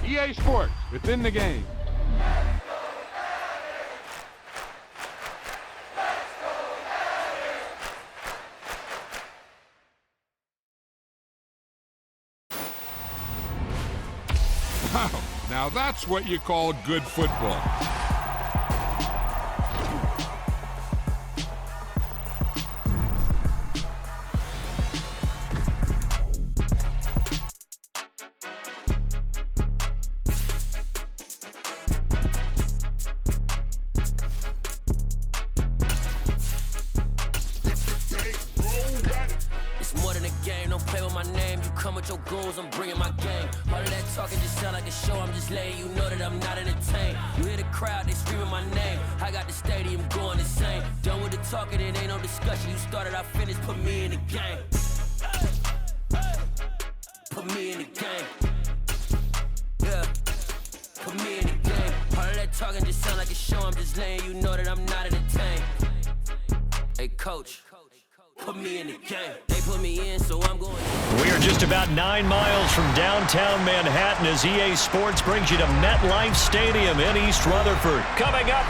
EA Sports, within the game. Wow, now that's what you call good football. Downtown Manhattan as EA Sports brings you to MetLife Stadium in East Rutherford. Coming up,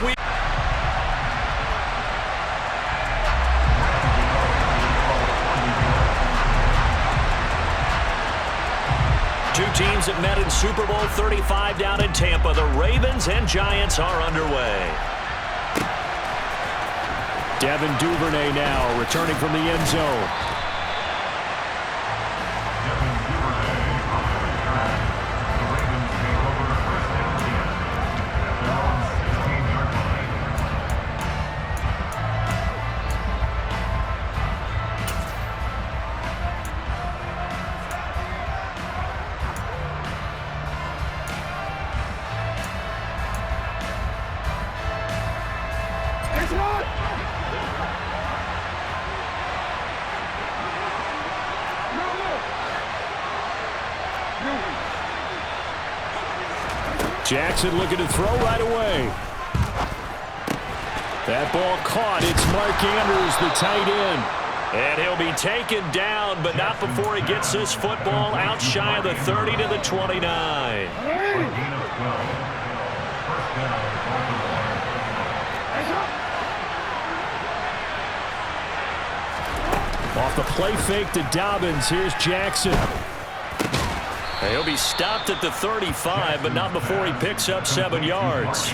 two teams that met in Super Bowl 35 down in Tampa. The Ravens and Giants are underway. Devin Duvernay now returning from the end zone. Jackson looking to throw right away. That ball caught. It's Mark Andrews, the tight end. And he'll be taken down, but not before he gets this football out shy of the 30 to the 29. Off the play fake to Dobbins. Here's Jackson. He'll be stopped at the 35, but not before he picks up 7 yards.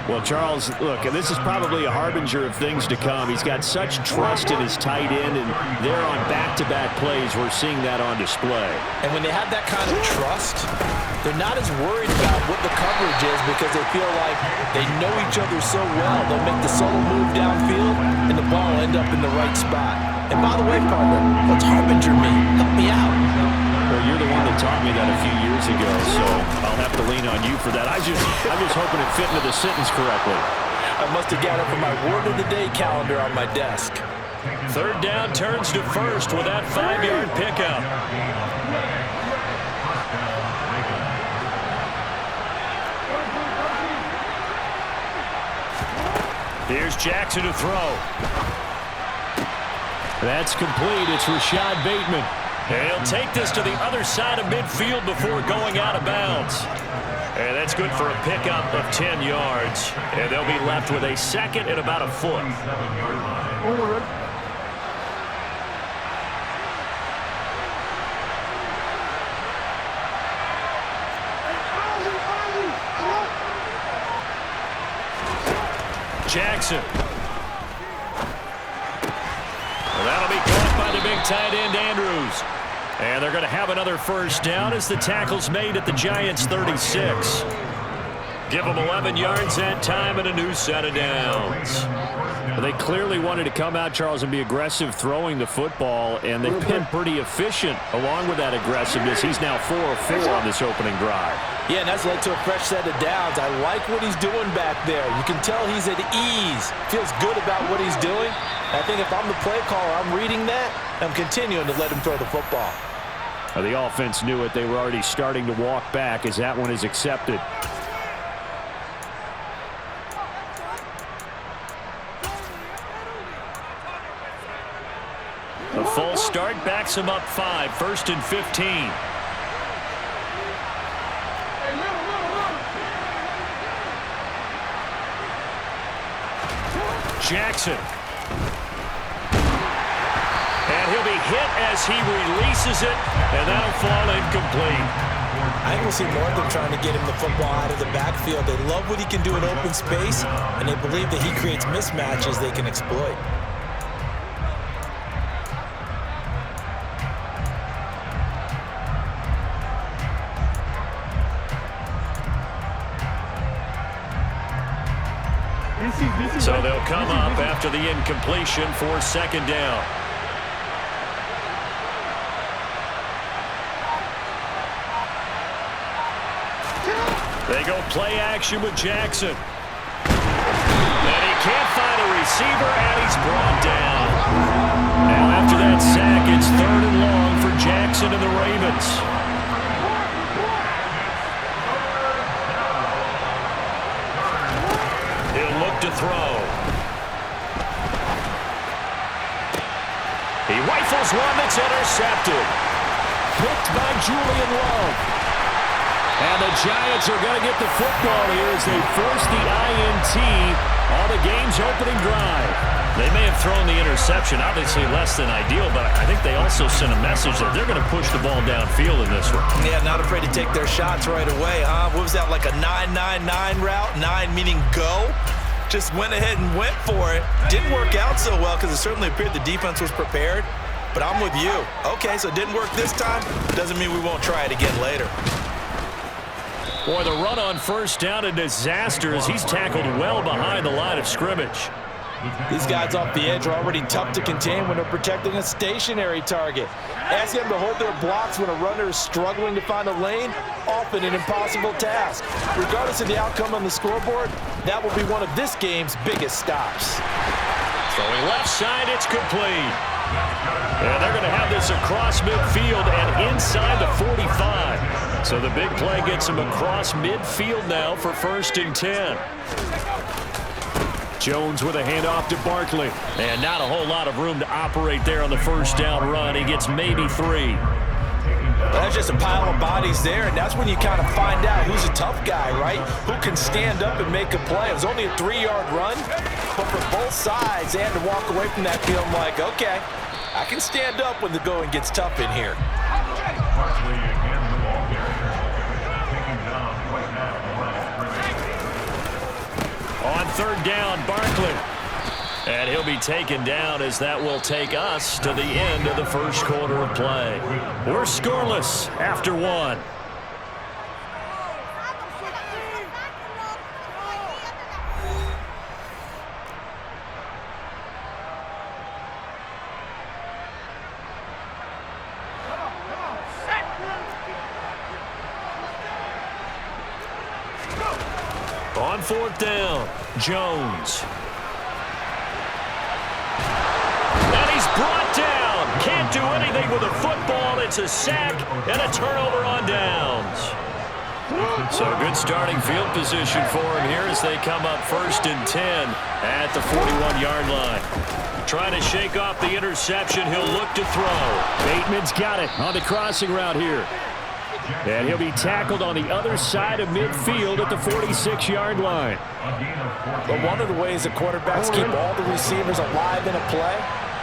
Well, Charles, look, this is probably a harbinger of things to come. He's got such trust in his tight end, and there on back-to-back plays, we're seeing that on display. And when they have that kind of trust, they're not as worried about what the coverage is because they feel like they know each other so well. They'll make the solo move downfield, and the ball will end up in the right spot. And by the way, partner, what's harbinger mean? Help me out. Well, you're the one that taught me that a few years ago, so I'll have to lean on you for that. I'm just hoping it fit into the sentence correctly. I must have got it from my word of the day calendar on my desk. Third down turns to first with that 5-yard pickup. Here's Jackson to throw. That's complete. It's Rashad Bateman. He'll take this to the other side of midfield before going out of bounds. And that's good for a pickup of 10 yards. And they'll be left with a second and about a foot. Jackson. Well, that'll be caught by the big tight end, Andrews. And they're going to have another first down as the tackle's made at the Giants' 36. Give them 11 yards that time and a new set of downs. Well, they clearly wanted to come out, Charles, and be aggressive throwing the football, and they've been pretty efficient along with that aggressiveness. He's now 4 of 4 on this opening drive. Yeah, and that's led to a fresh set of downs. I like what he's doing back there. You can tell he's at ease. Feels good about what he's doing. I think if I'm the play caller, I'm reading that. I'm continuing to let him throw the football. Well, the offense knew it. They were already starting to walk back as that one is accepted. A full start backs him up 5, 1st and 15. Jackson. And he'll be hit as he releases it, and that'll fall incomplete. I think we'll see more of them trying to get him the football out of the backfield. They love what he can do in open space, and they believe that he creates mismatches they can exploit. So they'll come up after the incompletion for second down. They go play action with Jackson. And he can't find a receiver, and he's brought down. Now after that sack, it's 3rd and long for Jackson and the Ravens. He'll look to throw. He rifles one that's intercepted. Picked by Julian Love. And the Giants are going to get the football here as they force the INT on the game's opening drive. They may have thrown the interception, obviously less than ideal, but I think they also sent a message that they're going to push the ball downfield in this one. Yeah, not afraid to take their shots right away, huh? What was that, like a 9-9-9 route? 9 meaning go? Just went ahead and went for it. Didn't work out so well because it certainly appeared the defense was prepared. But I'm with you. Okay, so it didn't work this time. Doesn't mean we won't try it again later. Boy, the run on first down, a disaster as he's tackled well behind the line of scrimmage. These guys off the edge are already tough to contain when they're protecting a stationary target. Ask them to hold their blocks when a runner is struggling to find a lane, often an impossible task. Regardless of the outcome on the scoreboard, that will be one of this game's biggest stops. Throwing left side, it's complete. And they're going to have this across midfield and inside the 45. So the big play gets him across midfield now for 1st and 10. Jones with a handoff to Barkley. And not a whole lot of room to operate there on the first down run. He gets maybe 3. Well, that's just a pile of bodies there, and that's when you kind of find out who's a tough guy, right? Who can stand up and make a play. It was only a 3-yard run, but for both sides, they had to walk away from that feeling like, okay, I can stand up when the going gets tough in here. On 3rd down, Barkley. And he'll be taken down as that will take us to the end of the first quarter of play. We're scoreless after 1. On 4th down, Jones. And he's brought down. Can't do anything with a football. It's a sack and a turnover on downs. So good starting field position for him here as they come up 1st and 10 at the 41-yard line. Trying to shake off the interception. He'll look to throw. Bateman's got it on the crossing route here. And he'll be tackled on the other side of midfield at the 46-yard line. But one of the ways the quarterbacks keep all the receivers alive in a play,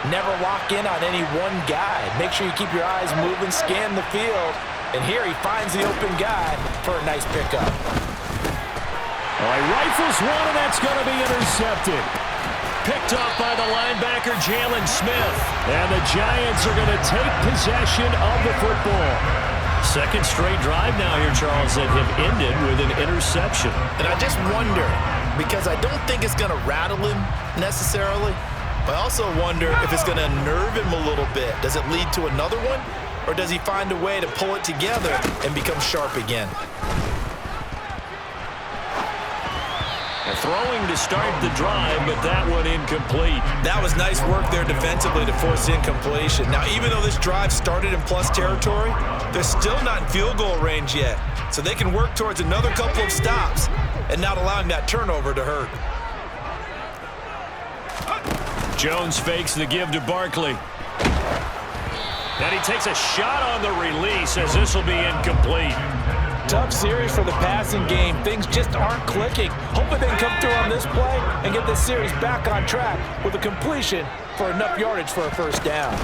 never lock in on any one guy. Make sure you keep your eyes moving, scan the field. And here he finds the open guy for a nice pickup. All right, rifles one, and that's going to be intercepted. Picked off by the linebacker, Jalen Smith. And the Giants are going to take possession of the football. Second straight drive now here, Charles, that have ended with an interception. And I just wonder, because I don't think it's going to rattle him necessarily, but I also wonder if it's going to nerve him a little bit. Does it lead to another one, or does he find a way to pull it together and become sharp again? And throwing to start the drive, but that one incomplete. That was nice work there defensively to force incompletion. Now, even though this drive started in plus territory, they're still not in field goal range yet. So they can work towards another couple of stops and not allowing that turnover to hurt. Jones fakes the give to Barkley. And he takes a shot on the release as this will be incomplete. tough series for the passing game. Things just aren't clicking. Hopefully they can come through on this play and get this series back on track with a completion for enough yardage for a first down.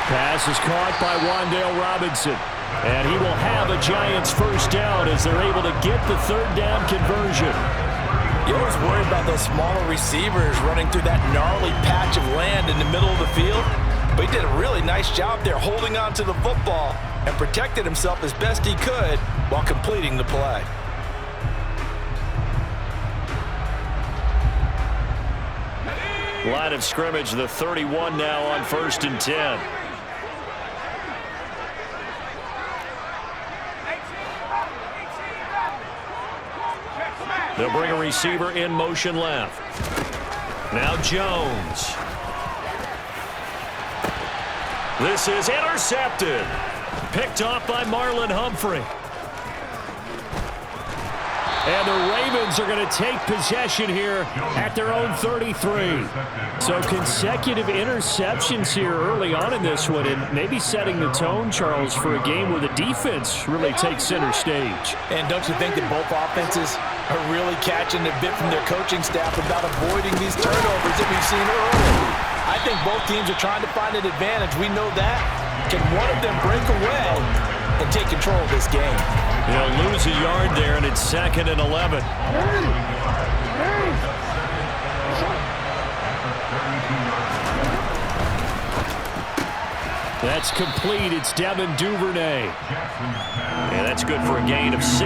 Pass is caught by Wan'Dale Robinson. And he will have a Giants first down as they're able to get the third down conversion. You're always worried about those smaller receivers running through that gnarly patch of land in the middle of the field. But he did a really nice job there holding on to the football and protected himself as best he could while completing the play. Line of scrimmage, the 31 now on 1st and 10. They'll bring a receiver in motion left. Now Jones. This is intercepted. Picked off by Marlon Humphrey. And the Ravens are going to take possession here at their own 33. So consecutive interceptions here early on in this one, and maybe setting the tone, Charles, for a game where the defense really takes center stage. And don't you think that both offenses are really catching a bit from their coaching staff about avoiding these turnovers that we've seen early? I think both teams are trying to find an advantage. We know that. Can one of them break away and take control of this game? They'll lose a yard there, and it's 2nd and 11. That's complete. It's Devin Duvernay. And that's good for a gain of 6,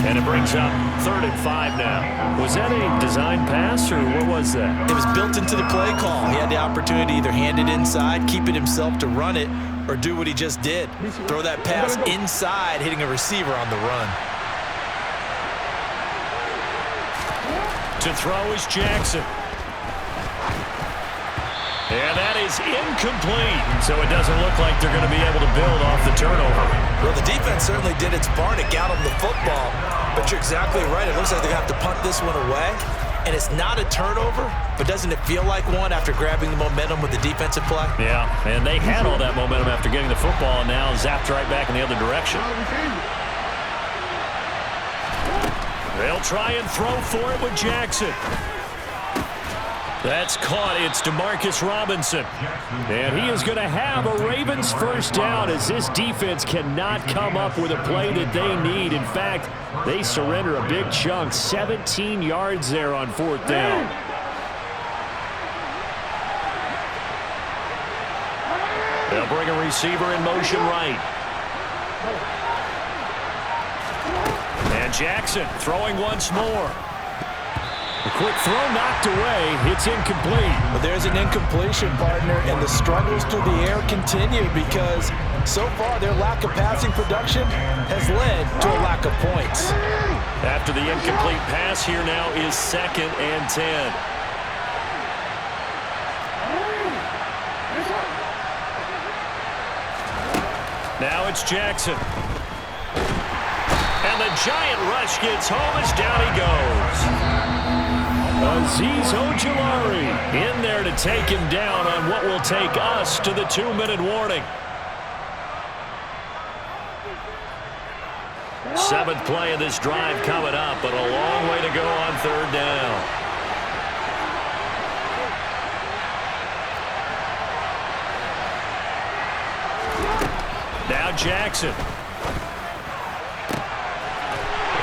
and it brings up 3rd and 5 now. Was that a design pass, or what was that? It was built into the play call. He had the opportunity to either hand it inside, keep it himself to run it, or do what he just did. Throw that pass inside, hitting a receiver on the run. To throw is Jackson. And that is incomplete. So it doesn't look like they're going to be able to build off the turnover. Well, the defense certainly did its part to get them the football. But you're exactly right. It looks like they're going to have to punt this one away. And it's not a turnover, but doesn't it feel like one after grabbing the momentum with the defensive play? Yeah, and they had all that momentum after getting the football, and now zapped right back in the other direction. They'll try and throw for it with Jackson. That's caught. It's DeMarcus Robinson. And he is going to have a Ravens first down as this defense cannot come up with a play that they need. In fact, they surrender a big chunk. 17 yards there on 4th down. They'll bring a receiver in motion right. And Jackson throwing once more. A quick throw knocked away. It's incomplete. But there's an incompletion, partner, and the struggles through the air continue because so far their lack of passing production has led to a lack of points. After the incomplete pass, here now is 2nd and 10. Now it's Jackson. And the giant rush gets home as down he goes. Azeez Ojulari in there to take him down on what will take us to the 2-minute warning. 7th play of this drive coming up, but a long way to go on 3rd down. Now Jackson.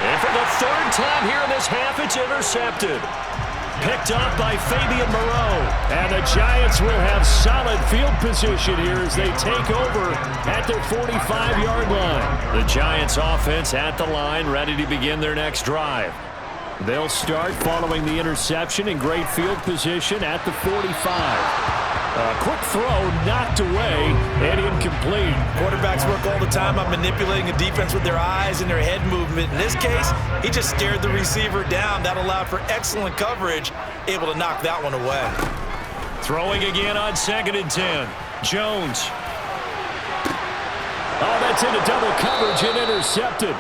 And for the 3rd time here in this half, it's intercepted. Picked off by Fabian Moreau. And the Giants will have solid field position here as they take over at their 45-yard line. The Giants offense at the line, ready to begin their next drive. They'll start following the interception in great field position at the 45. A quick throw knocked away and incomplete. Quarterbacks work all the time on manipulating a defense with their eyes and their head movement. In this case, he just stared the receiver down. That allowed for excellent coverage, able to knock that one away. Throwing again on 2nd and 10. Jones. Oh, that's into double coverage and intercepted.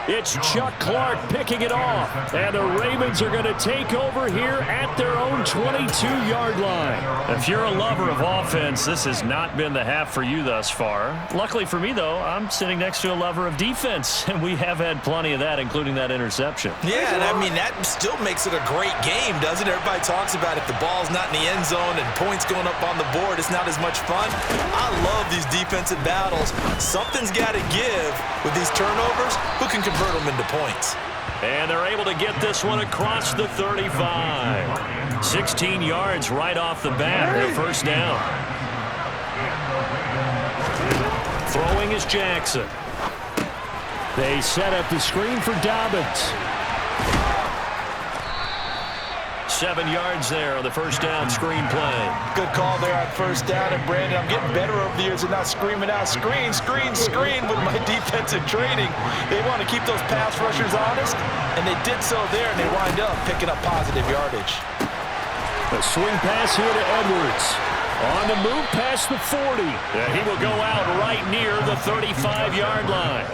It's Chuck Clark picking it off. And the Ravens are going to take over here at their own 22-yard line. If you're a lover of offense, this has not been the half for you thus far. Luckily for me, though, I'm sitting next to a lover of defense, and we have had plenty of that, including that interception. Yeah, and I mean, that still makes it a great game, doesn't it? Everybody talks about if the ball's not in the end zone and points going up on the board, it's not as much fun. I love these defensive battles. Something's got to give with these turnovers. Who can convert them into points? And they're able to get this one across the 35. 16 yards right off the bat, their first down. Throwing is Jackson. They set up the screen for Dobbins. 7 yards there on the first down screen play. Good call there on first down. And Brandon, I'm getting better over the years and not screaming out screen, screen, screen with my defensive training. They want to keep those pass rushers honest, and they did so there, and they wind up picking up positive yardage. A swing pass here to Edwards. On the move past the 40. And he will go out right near the 35-yard line.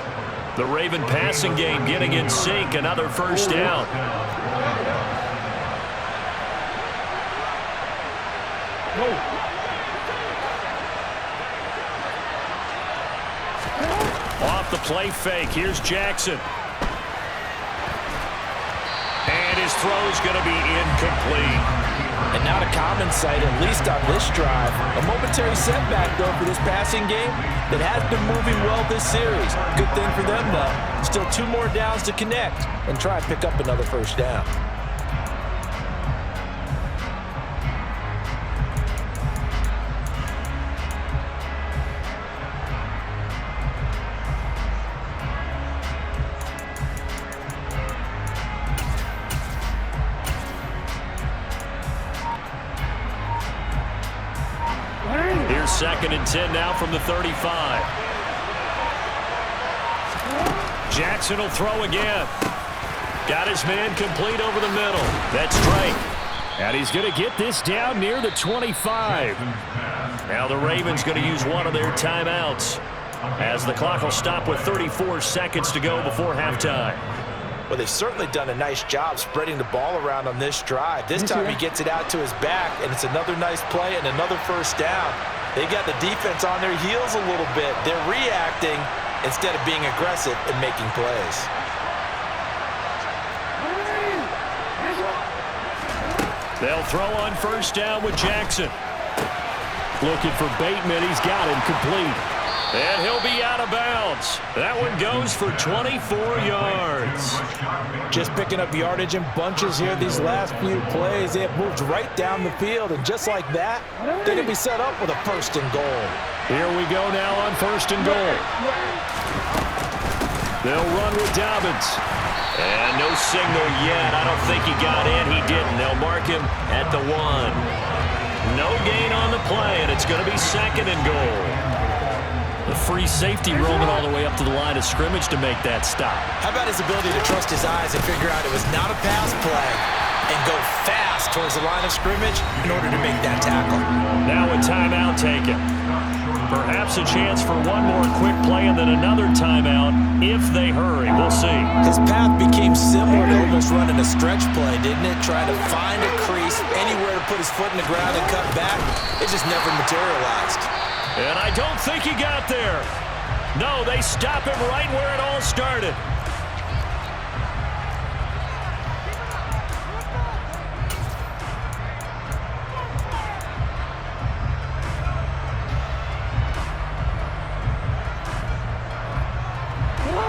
The Raven passing game getting in sync. Another first down. Off the play fake. Here's Jackson. And his throw's going to be incomplete. And not a common sight, at least on this drive. A momentary setback, though, for this passing game that has been moving well this series. Good thing for them, though. Still 2 more downs to connect and try and pick up another first down. Here's 2nd and 10 now from the 35. Jackson will throw again. Got his man complete over the middle. That's Drake. And he's going to get this down near the 25. Now the Ravens going to use one of their timeouts as the clock will stop with 34 seconds to go before halftime. Well, they've certainly done a nice job spreading the ball around on this drive. This time he gets it out to his back, and it's another nice play and another first down. They got the defense on their heels a little bit. They're reacting instead of being aggressive and making plays. They'll throw on first down with Jackson. Looking for Bateman. He's got him complete. And he'll be out of bounds. That one goes for 24 yards. Just picking up yardage in bunches here these last few plays. They have moved right down the field, and just like that, they're going to be set up with a 1st and goal. Here we go now on 1st and goal. They'll run with Dobbins. And no signal yet. I don't think he got in. He didn't. They'll mark him at the 1. No gain on the play, and it's going to be 2nd and goal. The free safety roaming all the way up to the line of scrimmage to make that stop. How about his ability to trust his eyes and figure out it was not a pass play and go fast towards the line of scrimmage in order to make that tackle? Now a timeout taken. Perhaps a chance for one more quick play and then another timeout if they hurry. We'll see. His path became similar to almost running a stretch play, didn't it? Trying to find a crease, anywhere to put his foot in the ground and cut back. It just never materialized. And I don't think he got there. No, they stop him right where it all started.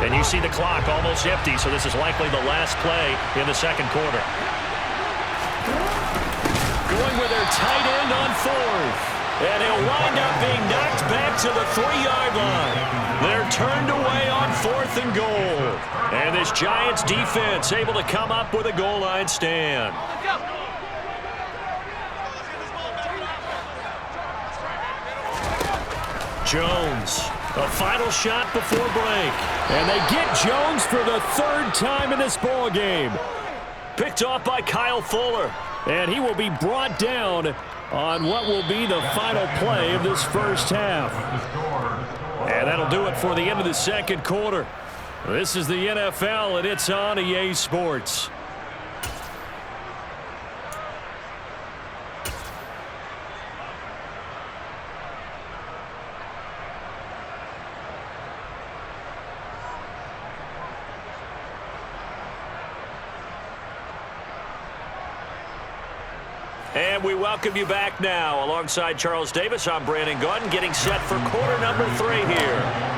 And you see the clock almost empty, so this is likely the last play in the 2nd quarter. Going with their tight end on 4th. And he'll wind up being knocked back to the 3-yard line. They're turned away on 4th and goal. And this Giants defense able to come up with a goal line stand. Jones, a final shot before break. And they get Jones for the 3rd time in this ball game. Picked off by Kyle Fuller. And he will be brought down on what will be the final play of this first half. And that'll do it for the end of the 2nd quarter. This is the NFL, and it's on EA Sports. And we welcome you back now. Alongside Charles Davis, I'm Brandon Gaudin, getting set for quarter number 3 here.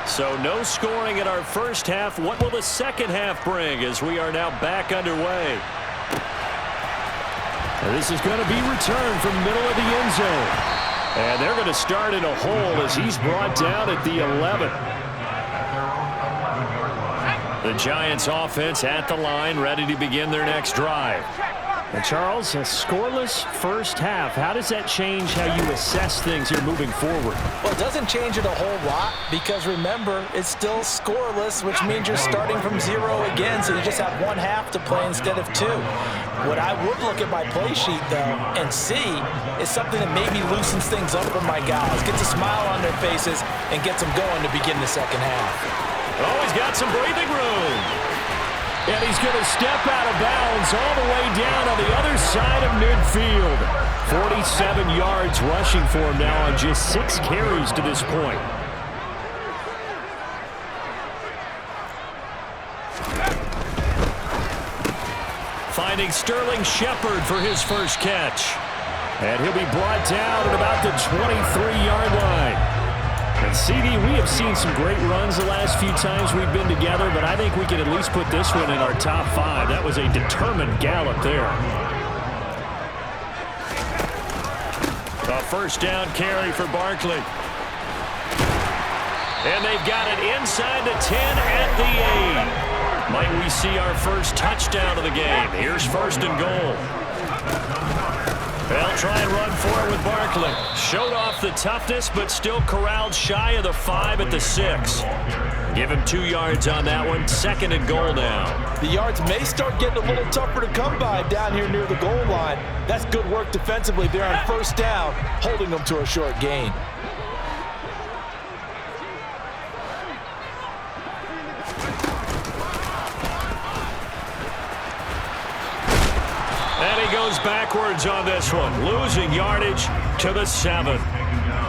So no scoring in our first half. What will the second half bring as we are now back underway? This is going to be returned from the middle of the end zone. And they're going to start in a hole as he's brought down at the 11. The Giants offense at the line, ready to begin their next drive. And Charles, a scoreless first half. How does that change how you assess things here moving forward? Well, it doesn't change it a whole lot because, remember, it's still scoreless, which means you're starting from 0 again, so you just have 1 half to play instead of 2. What I would look at my play sheet, though, and see is something that maybe loosens things up for my guys, gets a smile on their faces, and gets them going to begin the second half. Oh, he's got some breathing room. And he's going to step out of bounds all the way down on the other side of midfield. 47 yards rushing for him now on just 6 carries to this point. Finding Sterling Shepard for his first catch. And he'll be brought down at about the 23-yard line. And CD, we have seen some great runs the last few times we've been together, but I think we can at least put this one in our top 5. That was a determined gallop there. A first down carry for Barkley. And they've got it inside the 10 at the 8. Might we see our first touchdown of the game? Here's first and goal. They'll try and run for it with Barkley. Showed off the toughness, but still corralled shy of the 5 at the 6. Give him 2 yards on that one. Second and goal now. The yards may start getting a little tougher to come by down here near the goal line. That's good work defensively there on first down, holding them to a short gain. And he goes backwards on this one, losing yardage to the 7.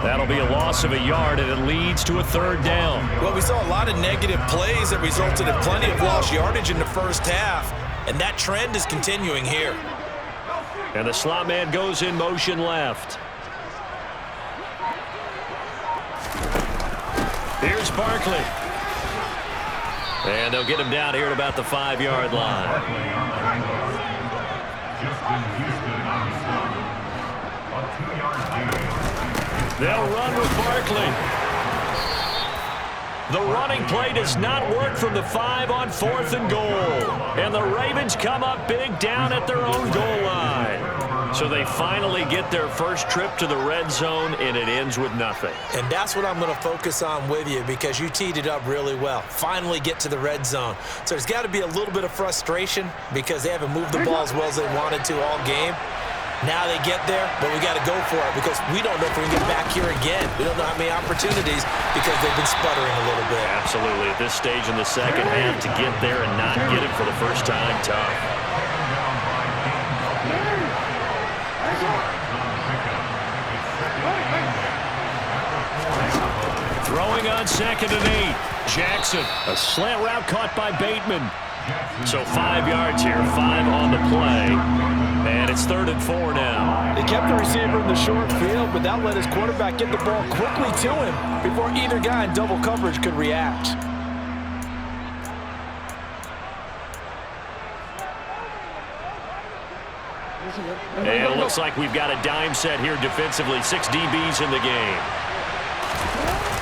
That'll be a loss of a yard, and it leads to a third down. Well, we saw a lot of negative plays that resulted in plenty of lost yardage in the first half, and that trend is continuing here. And the slot man goes in motion left. Here's Barkley. And they'll get him down here at about the 5-yard line. They'll run with Barkley. The running play does not work from the 5 on 4th and goal. And the Ravens come up big down at their own goal line. So they finally get their first trip to the red zone, and it ends with nothing. And that's what I'm going to focus on with you because you teed it up really well. Finally get to the red zone. So there's got to be a little bit of frustration because they haven't moved the ball as well as they wanted to all game. Now they get there, but we got to go for it because we don't know if we can get back here again. We don't know how many opportunities because they've been sputtering a little bit. Absolutely. At this stage in the second half, to get there and not get it for the first time, tough. Throwing on 2nd and 8. Jackson, a slant route caught by Bateman. So 5 yards here, 5 on the play. And it's 3rd and 4 now. They kept the receiver in the short field, but that let his quarterback get the ball quickly to him before either guy in double coverage could react. And it looks like we've got a dime set here defensively. 6 DBs in the game.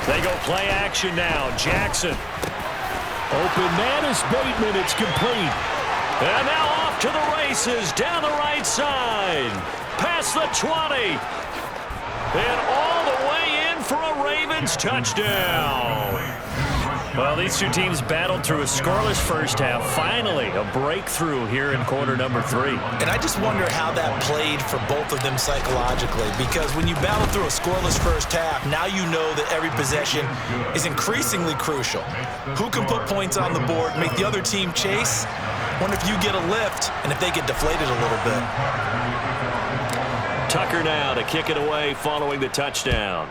They go play action now. Jackson. Open man is Bateman. It's complete. And now off to the races down the right side. Past the 20. And all the way in for a Ravens touchdown. Well, these two teams battled through a scoreless first half. Finally, a breakthrough here in quarter number 3. And I just wonder how that played for both of them psychologically, because when you battle through a scoreless first half, now you know that every possession is increasingly crucial. Who can put points on the board, make the other team chase? Wonder if you get a lift and if they get deflated a little bit. Tucker now to kick it away following the touchdown.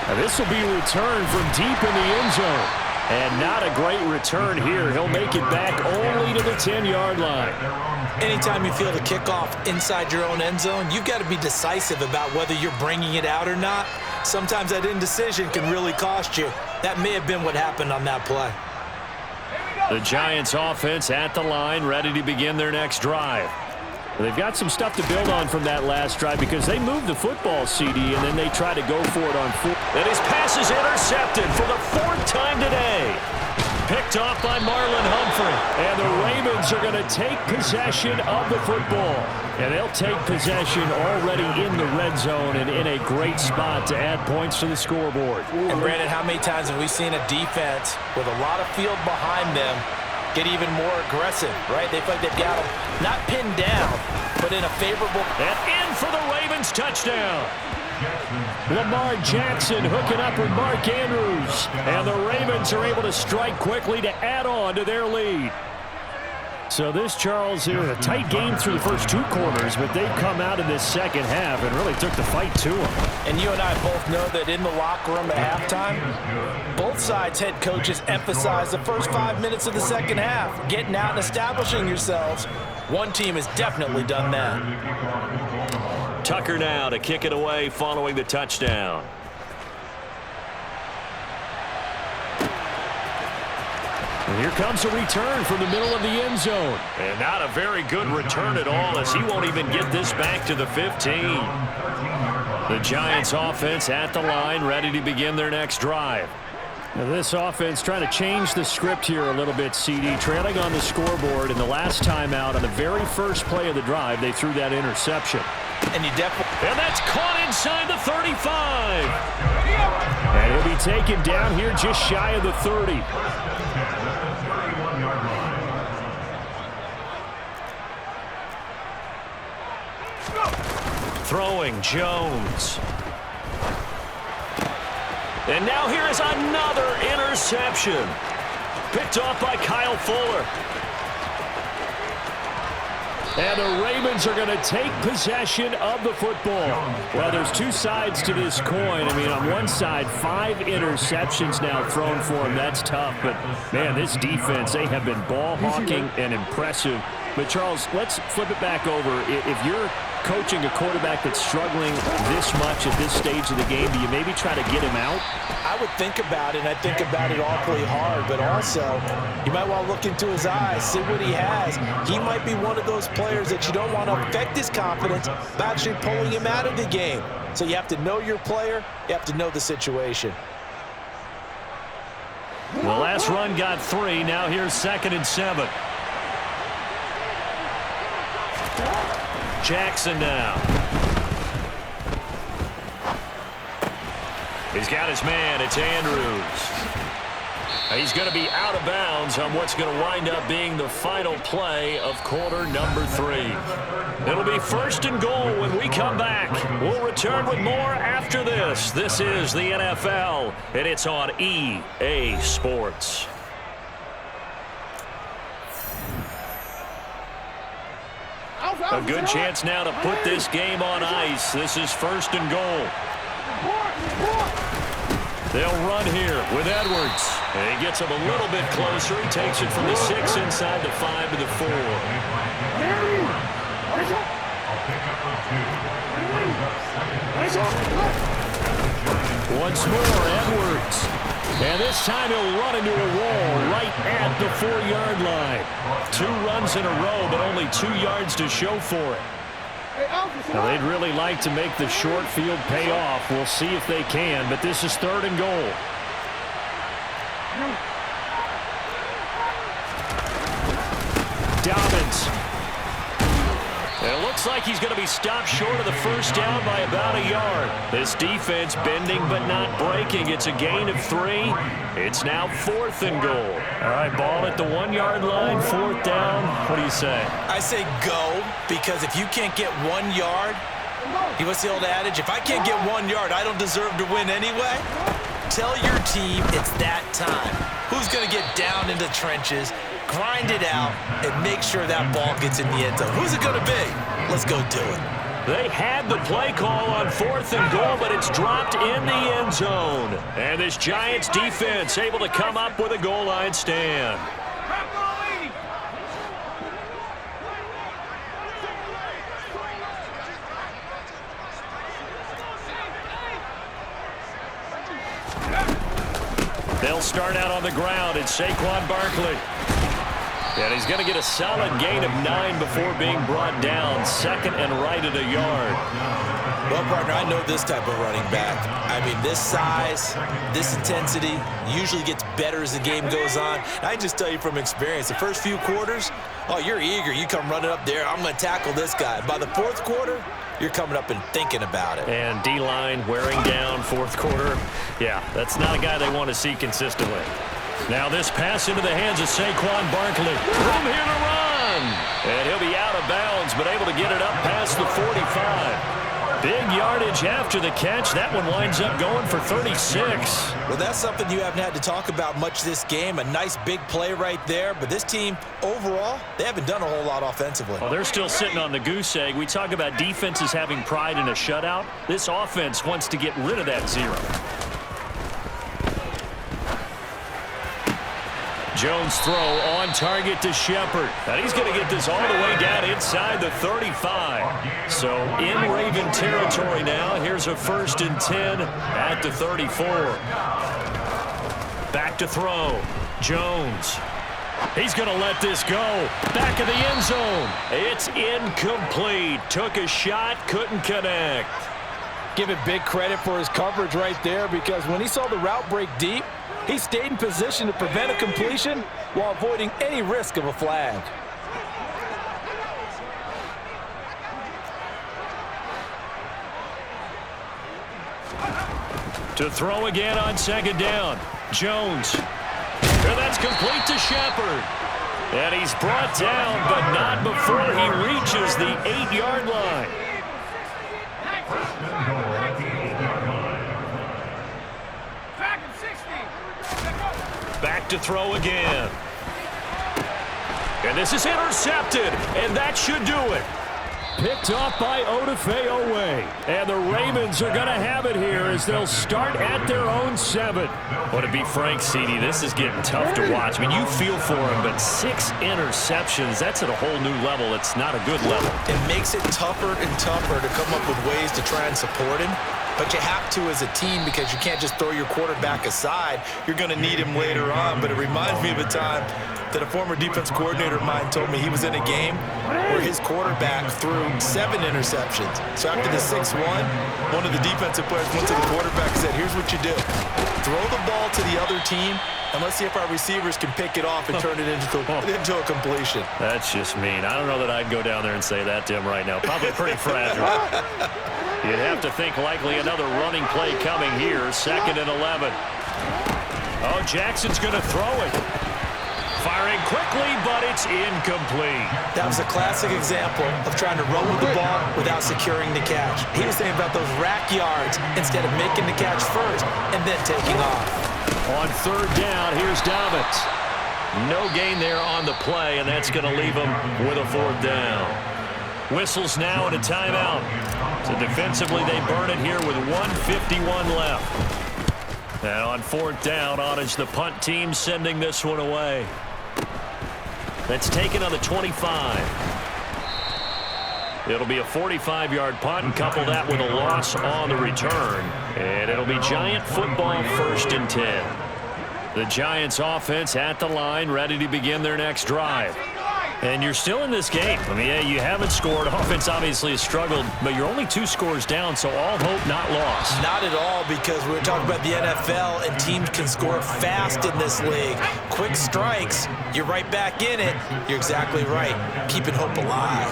Now this will be returned from deep in the end zone. And not a great return here. He'll make it back only to the 10-yard line. Anytime you feel the kickoff inside your own end zone, you've got to be decisive about whether you're bringing it out or not. Sometimes that indecision can really cost you. That may have been what happened on that play. The Giants offense at the line, ready to begin their next drive. They've got some stuff to build on from that last drive because they moved the football, CD, and then they try to go for it on fourth. And his pass is intercepted for the 4th time today. Picked off by Marlon Humphrey. And the Ravens are going to take possession of the football. And they'll take possession already in the red zone and in a great spot to add points to the scoreboard. And Brandon, how many times have we seen a defense with a lot of field behind them get even more aggressive, right? They feel like they've got them not pinned down, but in a favorable. And in for the Ravens touchdown. Lamar Jackson hooking up with Mark Andrews. And the Ravens are able to strike quickly to add on to their lead. So this, Charles, here, a tight game through the first 2 quarters, but they've come out in this second half and really took the fight to them. And you and I both know that in the locker room at halftime, both sides' head coaches emphasize the first 5 minutes of the second half, getting out and establishing yourselves. One team has definitely done that. Tucker now to kick it away following the touchdown. And here comes a return from the middle of the end zone. And not a very good return at all, as he won't even get this back to the 15. The Giants offense at the line, ready to begin their next drive. Now this offense trying to change the script here a little bit, CD. Trailing on the scoreboard, and the last time out on the very first play of the drive, they threw that interception. And that's caught inside the 35. And he'll be taken down here just shy of the 30. Throwing Jones. And now here is another interception. Picked off by Kyle Fuller. And the Ravens are going to take possession of the football. Well, there's 2 sides to this coin. I mean, on one side, 5 interceptions now thrown for them. That's tough. But, man, this defense, they have been ball hawking and impressive. But, Charles, let's flip it back over. If you're coaching a quarterback that's struggling this much at this stage of the game, do you maybe try to get him out? I would think about it, and I think about it awfully hard, but also you might want to look into his eyes, see what he has. He might be one of those players that you don't want to affect his confidence by actually pulling him out of the game. So you have to know your player, you have to know the situation. The last run got 3, now here's 2nd and 7. Jackson now. He's got his man. It's Andrews. He's going to be out of bounds on what's going to wind up being the final play of quarter number 3. It'll be 1st and goal when we come back. We'll return with more after this. This is the NFL, and it's on EA Sports. A good chance now to put this game on ice. This is 1st and goal. They'll run here with Edwards. And he gets him a little bit closer. He takes it from the 6 inside the 5 to the 4. Once more, Edwards. And this time he'll run into a wall right at the 4-yard line. 2 runs in a row, but only 2 yards to show for it. Now, they'd really like to make the short field pay off. We'll see if they can, but this is 3rd and goal. Dobbins. And it looks like he's going to be stopped short of the first down by about a yard. This defense bending but not breaking. It's a gain of 3. It's now 4th and goal. All right, ball at the 1-yard line, 4th down. What do you say? I say go, because if you can't get 1 yard, what's the old adage? If I can't get 1 yard, I don't deserve to win anyway. Tell your team it's that time. Who's going to get down into the trenches, grind it out, and make sure that ball gets in the end zone? Who's it going to be? Let's go do it. They had the play call on 4th and goal, but it's dropped in the end zone. And this Giants defense able to come up with a goal line stand. They'll start out on the ground. It's Saquon Barkley. And he's going to get a solid gain of 9 before being brought down. 2nd and right at a yard. Well, partner, I know this type of running back. I mean, this size, this intensity usually gets better as the game goes on. And I just tell you from experience, the first few quarters, oh, you're eager. You come running up there, I'm going to tackle this guy. By the 4th quarter, you're coming up and thinking about it. And D-line wearing down 4th quarter. Yeah, that's not a guy they want to see consistently. Now this pass into the hands of Saquon Barkley. Room here to run. And he'll be out of bounds, but able to get it up past the 45. Big yardage after the catch. That one winds up going for 36. Well, that's something you haven't had to talk about much this game. A nice big play right there. But this team, overall, they haven't done a whole lot offensively. Well, they're still sitting on the goose egg. We talk about defenses having pride in a shutout. This offense wants to get rid of that 0. Jones throw on target to Shepard. And he's going to get this all the way down inside the 35. So in Raven territory now. Here's a 1st and 10 at the 34. Back to throw. Jones. He's going to let this go. Back of the end zone. It's incomplete. Took a shot, couldn't connect. Give it big credit for his coverage right there, because when he saw the route break deep, he stayed in position to prevent a completion while avoiding any risk of a flag. To throw again on 2nd down. Jones. And that's complete to Shepard. And he's brought down, but not before he reaches the 8-yard line. Back to throw again. And this is intercepted, and that should do it. Picked off by Odafe-Oweh. And the Ravens are going to have it here as they'll start at their own 7. Well, to be frank, CD, this is getting tough to watch. I mean, you feel for him, but 6 interceptions, that's at a whole new level. It's not a good level. It makes it tougher and tougher to come up with ways to try and support him. But you have to as a team, because you can't just throw your quarterback aside. You're going to need him later on. But it reminds me of a time that a former defense coordinator of mine told me he was in a game where his quarterback threw 7 interceptions. So after the 6-1, one of the defensive players went to the quarterback and said, here's what you do. Throw the ball to the other team, and let's see if our receivers can pick it off and turn it into a completion. That's just mean. I don't know that I'd go down there and say that to him right now. Probably pretty fragile. You'd have to think likely another running play coming here. 2nd and 11. Oh, Jackson's going to throw it. Firing quickly, but it's incomplete. That was a classic example of trying to run with the ball without securing the catch. He was thinking about those rack yards instead of making the catch first and then taking off. On 3rd down, here's Dobbins. No gain there on the play, and that's going to leave him with a 4th down. Whistles now and a timeout. So defensively, they burn it here with 1:51 left. And on 4th down, Ottage, the punt team sending this one away. That's taken on the 25. It'll be a 45-yard punt, and couple that with a loss on the return. And it'll be Giant football, 1st and 10. The Giants offense at the line, ready to begin their next drive. And you're still in this game. I mean, yeah, you haven't scored. Offense obviously has struggled, but you're only 2 scores down, so all hope not lost. Not at all, because we're talking about the NFL, and teams can score fast in this league. Quick strikes, you're right back in it. You're exactly right. Keeping hope alive.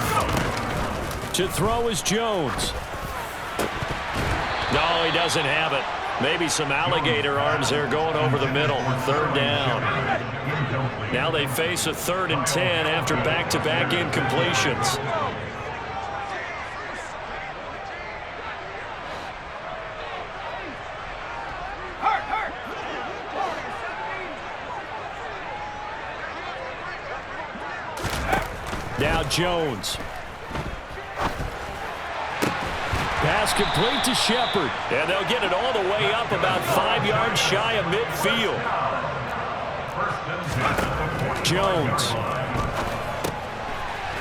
To throw is Jones. No, he doesn't have it. Maybe some alligator arms there going over the middle. Third down. Now they face a 3rd and 10 after back-to-back incompletions. Now Jones. Pass complete to Shepard. And they'll get it all the way up about 5 yards shy of midfield. Jones.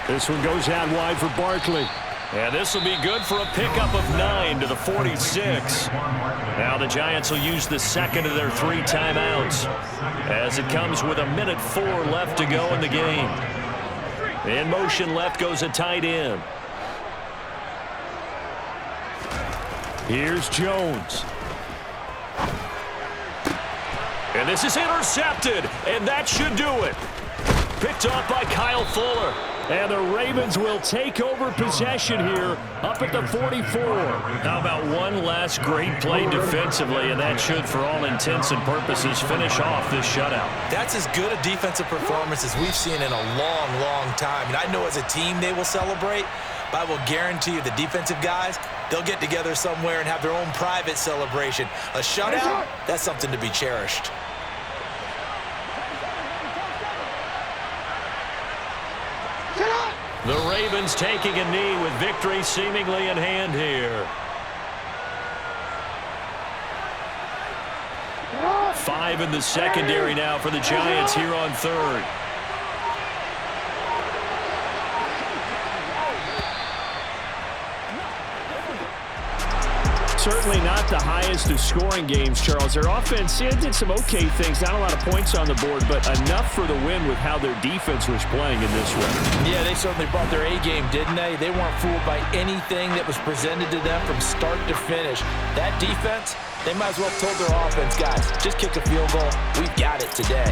This one goes out wide for Barkley. And this will be good for a pickup of 9 to the 46. Now the Giants will use the second of their 3 timeouts as it comes with 1:04 left to go in the game. In motion left goes a tight end. Here's Jones. And this is intercepted, and that should do it. Picked off by Kyle Fuller. And the Ravens will take over possession here up at the 44. How about one last great play defensively, and that should, for all intents and purposes, finish off this shutout. That's as good a defensive performance as we've seen in a long, long time. And I know as a team they will celebrate, but I will guarantee you the defensive guys, they'll get together somewhere and have their own private celebration. A shutout, that's something to be cherished. The Ravens taking a knee with victory seemingly in hand here. 5 in the secondary now for the Giants here on 3rd. Certainly not the highest of scoring games, Charles. Their offense did some okay things. Not a lot of points on the board, but enough for the win with how their defense was playing in this one. Yeah, they certainly brought their A-game, didn't they? They weren't fooled by anything that was presented to them from start to finish. That defense, they might as well have told their offense, guys, just kick a field goal. We've got it today.